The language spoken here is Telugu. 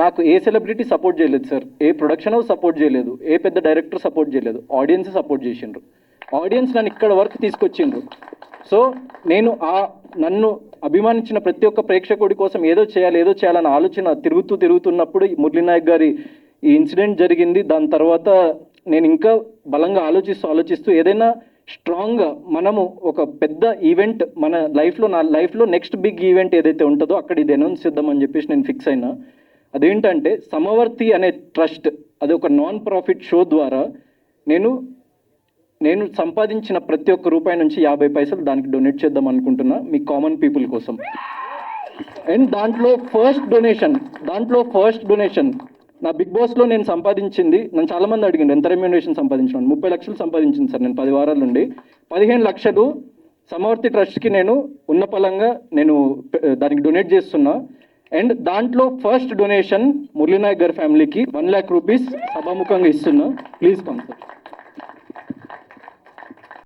నాకు ఏ సెలబ్రిటీ సపోర్ట్ చేయలేదు సార్, ఏ ప్రొడక్షన్ హౌస్ సపోర్ట్ చేయలేదు, ఏ పెద్ద డైరెక్టర్ సపోర్ట్ చేయలేదు, ఆడియన్స్ సపోర్ట్ చేసిండ్రు. ఆడియన్స్ నన్ను ఇక్కడ వరకు తీసుకొచ్చిండ్రు. సో నేను నన్ను అభిమానించిన ప్రతి ఒక్క ప్రేక్షకుడి కోసం ఏదో చేయాలన్న ఆలోచన తిరుగుతున్నప్పుడు మురళీ నాయక్ గారి ఈ ఇన్సిడెంట్ జరిగింది. దాని తర్వాత నేను ఇంకా బలంగా ఆలోచిస్తూ ఏదైనా స్ట్రాంగ్గా మనము ఒక పెద్ద ఈవెంట్ మన నా లైఫ్లో నెక్స్ట్ బిగ్ ఈవెంట్ ఏదైతే ఉంటుందో అక్కడ ఇది అనౌన్స్ చేద్దామని చెప్పేసి నేను ఫిక్స్ అయినా. అదేంటంటే సమవర్తి అనే ట్రస్ట్, అది ఒక నాన్ ప్రాఫిట్ షో ద్వారా నేను సంపాదించిన ప్రతి ఒక్క రూపాయి నుంచి 50 పైసలు దానికి డొనేట్ చేద్దాం అనుకుంటున్నా, మీ కామన్ పీపుల్ కోసం. అండ్ దాంట్లో ఫస్ట్ డొనేషన్ నా బిగ్ బాస్లో నేను సంపాదించింది, నన్ను చాలామంది అడిగింది ఎంత రెమ్యూనరేషన్ సంపాదించాను. 30 లక్షలు సంపాదించింది సార్ నేను 10 వారాల నుండి. 15 లక్షలు సమవర్తి ట్రస్ట్కి నేను ఉన్న పలంగా దానికి డొనేట్ చేస్తున్నా. అండ్ దాంట్లో ఫస్ట్ డొనేషన్ మురళీ నాయక్ గారి ఫ్యామిలీకి 1 lakh రూపీస్ సభాముఖంగా ఇస్తున్నా. Please come sir.